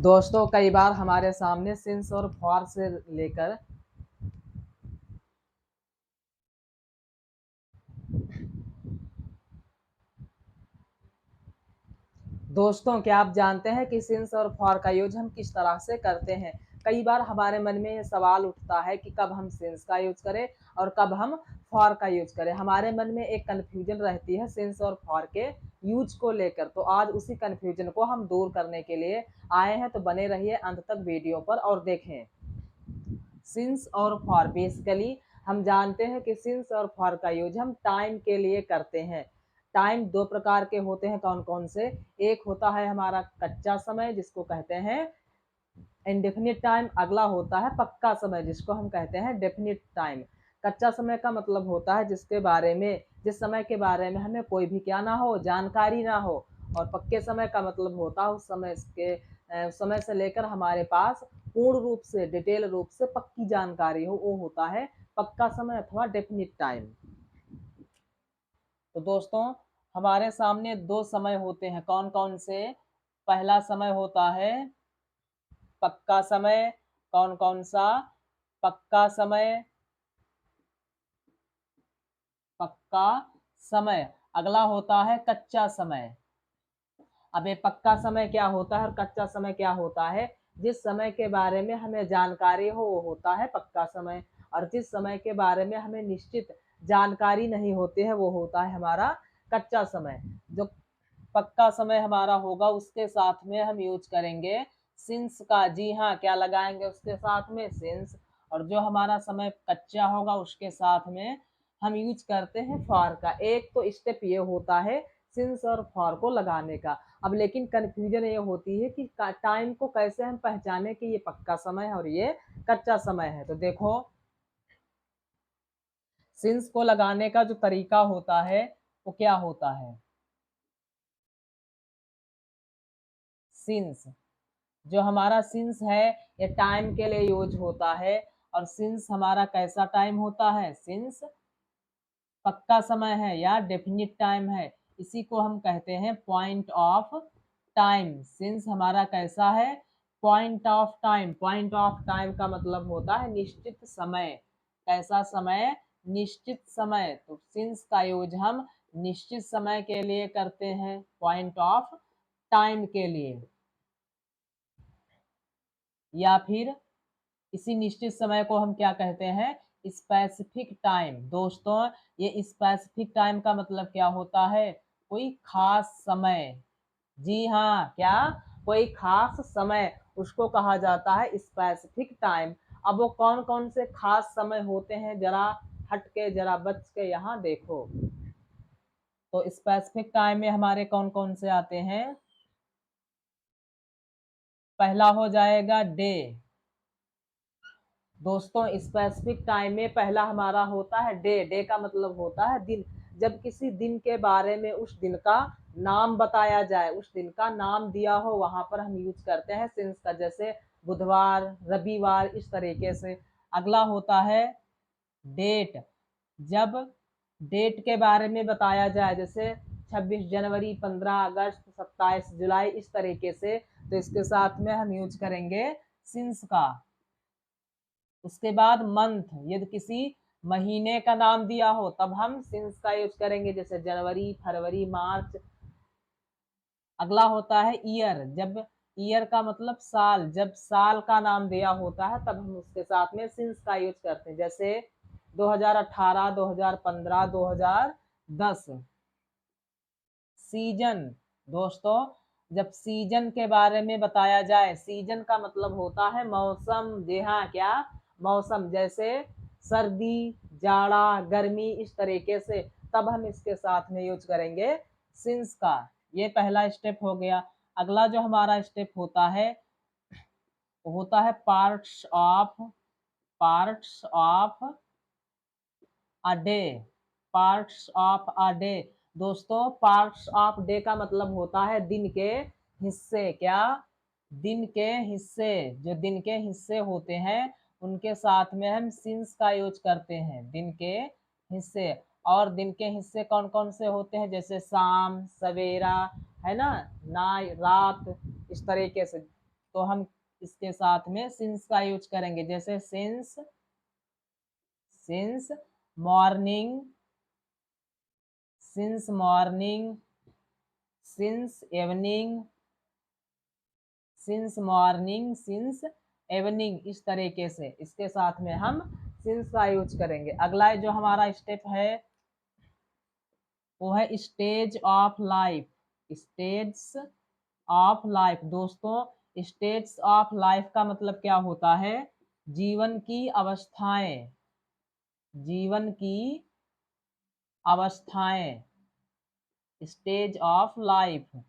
दोस्तों कई बार हमारे सामने सिंस और फॉर से लेकर दोस्तों क्या आप जानते हैं कि सिंस और फॉर का यूज हम किस तरह से करते हैं। कई बार हमारे मन में ये सवाल उठता है कि कब हम सिंस का यूज करें और कब हम फॉर का यूज करें। हमारे मन में एक कन्फ्यूजन रहती है सिंस और फॉर के यूज को लेकर। तो आज उसी कन्फ्यूजन को हम दूर करने के लिए आए हैं, तो बने रहिए अंत तक वीडियो पर और देखें। सिंस और फॉर बेसिकली हम जानते हैं कि सिंस और फॉर का यूज हम टाइम के लिए करते हैं। टाइम दो प्रकार के होते हैं, कौन कौन से। एक होता है हमारा कच्चा समय जिसको कहते हैं इंडेफिनिट टाइम, अगला होता है पक्का समय जिसको हम कहते हैं डेफिनिट टाइम। कच्चा समय का मतलब होता है जिस समय के बारे में हमें कोई भी क्या ना हो, जानकारी ना हो। और पक्के समय का मतलब होता है उस समय से लेकर हमारे पास पूर्ण रूप से डिटेल रूप से पक्की जानकारी हो, वो होता है पक्का समय अथवा डेफिनिट टाइम। तो दोस्तों हमारे सामने दो समय होते हैं, कौन कौन से। पहला समय होता है पक्का समय। कौन कौन सा? पक्का समय, पक्का समय। अगला होता है कच्चा समय। अब ये पक्का समय क्या होता है और कच्चा समय क्या होता है। जिस समय के बारे में हमें जानकारी हो वो होता है पक्का समय, और जिस समय के बारे में हमें निश्चित जानकारी नहीं होती है वो होता है हमारा कच्चा समय। जो पक्का समय हमारा होगा उसके साथ में हम यूज करेंगे सिंस का। जी हाँ, क्या लगाएंगे उसके साथ में? सिंस। और जो हमारा समय कच्चा होगा उसके साथ में हम यूज करते हैं फॉर का। एक तो स्टेप ये होता है सिंस और फॉर को लगाने का। अब लेकिन कंफ्यूजन ये होती है कि टाइम को कैसे हम पहचाने कि ये पक्का समय है और ये कच्चा समय है। तो देखो, सिंस को लगाने का जो तरीका होता है वो क्या होता है। सिंस, जो हमारा सिंस है ये टाइम के लिए यूज होता है। और सिंस हमारा कैसा टाइम होता है? सिंस पक्का समय है या डेफिनिट टाइम है, इसी को हम कहते हैं पॉइंट ऑफ टाइम। सिंस हमारा कैसा है? Point of time. Point of time का मतलब होता है निश्चित समय। कैसा समय? निश्चित समय। तो सिंस का यूज हम निश्चित समय के लिए करते हैं, पॉइंट ऑफ टाइम के लिए। या फिर इसी निश्चित समय को हम क्या कहते हैं? Specific time. दोस्तों ये स्पेसिफिक टाइम का मतलब क्या होता है? कोई खास समय। जी हाँ, क्या? कोई खास समय, उसको कहा जाता है स्पेसिफिक टाइम। अब वो कौन कौन से खास समय होते हैं, जरा हट के जरा बच के यहाँ देखो। तो स्पेसिफिक टाइम में हमारे कौन कौन से आते हैं? पहला हो जाएगा डे। दोस्तों स्पेसिफिक टाइम में पहला हमारा होता है डे। डे का मतलब होता है दिन। जब किसी दिन के बारे में उस दिन का नाम बताया जाए, उस दिन का नाम दिया हो, वहां पर हम यूज करते हैं सिंस का। जैसे बुधवार, रविवार, इस तरीके से। अगला होता है डेट। जब डेट के बारे में बताया जाए, जैसे 26 जनवरी, 15 अगस्त, 27 जुलाई, इस तरीके से, तो इसके साथ में हम यूज करेंगे सिंस का। उसके बाद मंथ, यदि किसी महीने का नाम दिया हो तब हम सिंस का यूज करेंगे, जैसे जनवरी, फरवरी, मार्च। अगला होता है ईयर। जब ईयर का मतलब साल, जब साल का नाम दिया होता है तब हम उसके साथ में सिंस का यूज करते हैं, जैसे 2018, 2015, 2010। सीजन। दोस्तों जब सीजन के बारे में बताया जाए, सीजन का मतलब होता है मौसम। जी हाँ, क्या? मौसम। जैसे सर्दी, जाड़ा, गर्मी, इस तरीके से, तब हम इसके साथ में यूज करेंगे सिंस का। ये पहला स्टेप हो गया। अगला जो हमारा स्टेप होता है वो होता है parts of a day. Parts of a day. दोस्तों पार्ट्स ऑफ डे का मतलब होता है दिन के हिस्से। क्या? दिन के हिस्से। जो दिन के हिस्से होते हैं उनके साथ में हम सिंस का यूज करते हैं, दिन के हिस्से। और दिन के हिस्से कौन कौन से होते हैं? जैसे शाम, सवेरा, है ना, रात, इस तरीके से। तो हम इसके साथ में सिंस का यूज करेंगे, जैसे since, since morning, since morning, since evening, since morning, since evening, इस तरीके से इसके साथ में हम सिंस का यूज करेंगे। अगला जो हमारा स्टेप है वो है stage of life, stage of life. दोस्तों स्टेज ऑफ लाइफ का मतलब क्या होता है? जीवन की अवस्थाएं, जीवन की अवस्थाएं, स्टेज ऑफ लाइफ।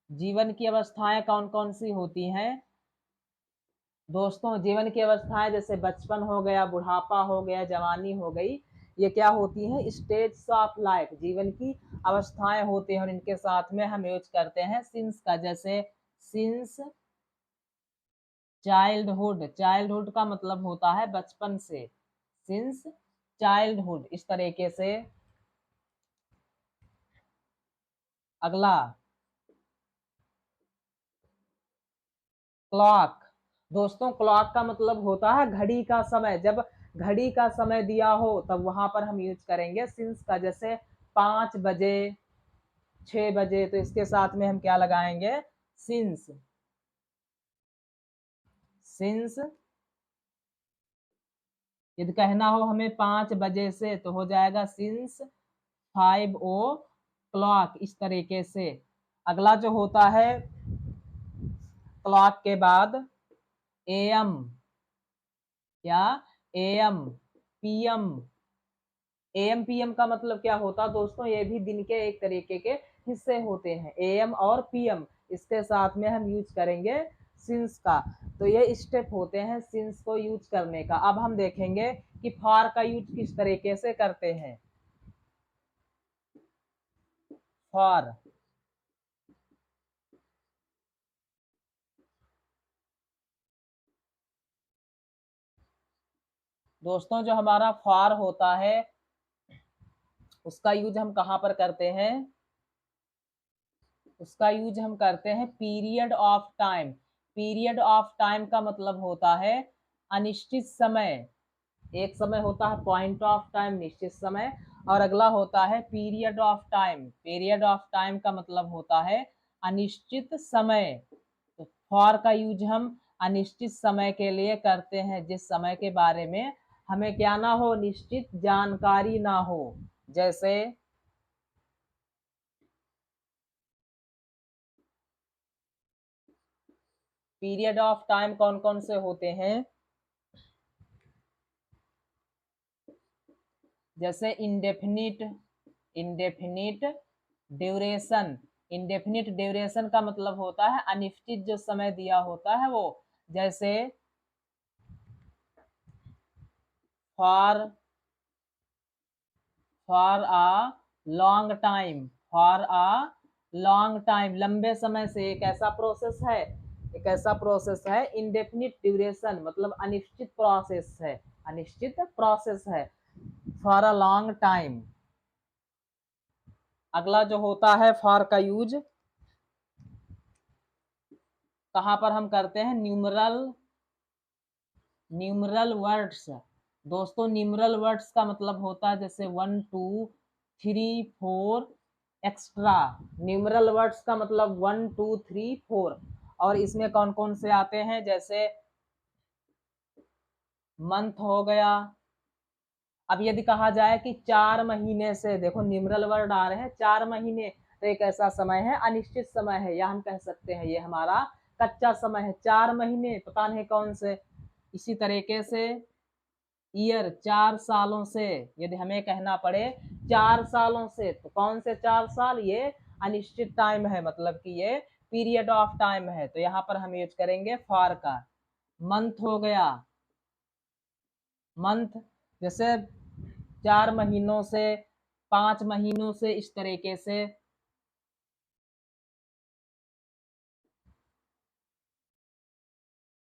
जीवन की अवस्थाएं कौन कौन सी होती हैं? दोस्तों जीवन की अवस्थाएं जैसे बचपन हो गया, बुढ़ापा हो गया, जवानी हो गई, ये क्या होती है? स्टेज ऑफ लाइफ, जीवन की अवस्थाएं होती हैं और इनके साथ में हम यूज करते हैं सिंस का, जैसे सिंस चाइल्डहुड, चाइल्डहुड का मतलब होता है बचपन से, सिंस चाइल्डहुड, इस तरीके से। अगला क्लॉक। दोस्तों क्लॉक का मतलब होता है घड़ी का समय, जब घड़ी का समय दिया हो तब वहां पर हम यूज करेंगे सिंस का, जैसे 5 बजे, 6 बजे, तो इसके साथ में हम क्या लगाएंगे? Since, since. यदि कहना हो हमें 5 बजे से तो हो जाएगा सिंस 5 o'clock, इस तरीके से। अगला जो होता है क्लॉक के बाद एएम या एएम पीएम। एएम पीएम का मतलब क्या होता है दोस्तों? ये भी दिन के एक तरीके के हिस्से होते हैं, एएम और पीएम, इसके साथ में हम यूज करेंगे सिंस का। तो ये स्टेप होते हैं सिंस को यूज करने का। अब हम देखेंगे कि फॉर का यूज किस तरीके से करते हैं। फॉर, दोस्तों जो हमारा फॉर होता है उसका यूज हम कहाँ पर करते हैं? उसका यूज हम करते हैं period of time. Period of time का मतलब होता है अनिश्चित समय। एक समय होता है पॉइंट ऑफ टाइम, निश्चित समय, और अगला होता है period of time. Period of time का मतलब होता है अनिश्चित समय। तो फॉर का यूज हम अनिश्चित समय के लिए करते हैं, जिस समय के बारे में हमें क्या ना हो? निश्चित जानकारी ना हो। जैसे पीरियड ऑफ टाइम कौन कौन से होते हैं? जैसे indefinite, indefinite duration. Indefinite duration का मतलब होता है अनिश्चित जो समय दिया होता है वो। जैसे for, for a long time, for a long time, लंबे समय से। एक ऐसा प्रोसेस है, एक ऐसा प्रोसेस है इंडेफिनिट ड्यूरेशन, मतलब अनिश्चित प्रोसेस है, अनिश्चित प्रोसेस है, फॉर अ लॉन्ग टाइम। अगला जो होता है फॉर का यूज कहाँ पर हम करते हैं? Numeral, numeral words. दोस्तों न्यूमरल वर्ड्स का मतलब होता है जैसे 1 2 3 4 एक्स्ट्रा। न्यूमरल वर्ड्स का मतलब 1 2 3 4, और इसमें कौन कौन से आते हैं? जैसे मंथ हो गया। अब यदि कहा जाए कि 4 महीने से, देखो न्यूमरल वर्ड आ रहे हैं, 4 महीने, तो एक ऐसा समय है अनिश्चित समय है, या हम कह सकते हैं ये हमारा कच्चा समय है। 4 महीने पता नहीं कौन से। इसी तरीके से ईयर, 4 सालों से, यदि हमें कहना पड़े 4 सालों से, तो कौन से 4 साल? ये अनिश्चित टाइम है, मतलब कि ये पीरियड ऑफ टाइम है, तो यहाँ पर हम यूज करेंगे फॉर का। मंथ हो गया, मंथ जैसे 4 महीनों से, 5 महीनों से, इस तरीके से।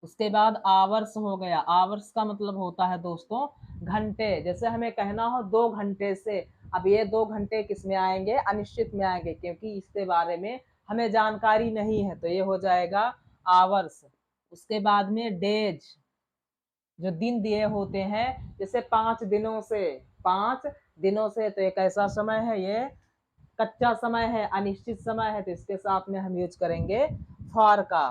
उसके बाद आवर्स हो गया। आवर्स का मतलब होता है दोस्तों घंटे। जैसे हमें कहना हो 2 घंटे से, अब ये 2 घंटे किस में आएंगे? अनिश्चित में आएंगे, क्योंकि इसके बारे में हमें जानकारी नहीं है, तो ये हो जाएगा आवर्स। उसके बाद में डेज, जो दिन दिए होते हैं, जैसे 5 दिनों से, 5 दिनों से, तो एक ऐसा समय है, ये कच्चा समय है, अनिश्चित समय है, तो इसके साथ में हम यूज करेंगे फॉर का।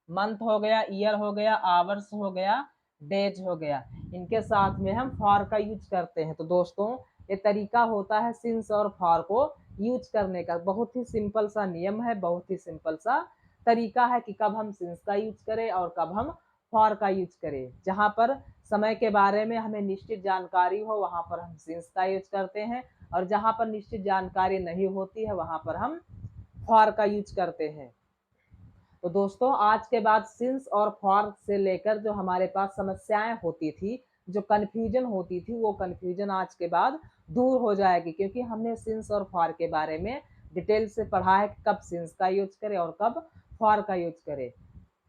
मंथ हो गया, ईयर हो गया, आवर्स हो गया, डेज हो गया, इनके साथ में हम फॉर का यूज करते हैं। तो दोस्तों ये तरीका होता है सिंस और फॉर को यूज करने का। बहुत ही सिंपल सा नियम है, बहुत ही सिंपल सा तरीका है कि कब हम सिंस का यूज करें और कब हम फॉर का यूज करें। जहाँ पर समय के बारे में हमें निश्चित जानकारी हो वहां पर हम सिंस का यूज करते हैं, और जहाँ पर निश्चित जानकारी नहीं होती है वहां पर हम फॉर का यूज करते हैं। तो दोस्तों आज के बाद सिंस और फॉर से लेकर जो हमारे पास समस्याएं होती थी, जो कन्फ्यूजन होती थी, वो कन्फ्यूजन आज के बाद दूर हो जाएगी, क्योंकि हमने सिंस और फॉर के बारे में डिटेल से पढ़ा है कि कब सिंस का यूज करें और कब फॉर का यूज करें।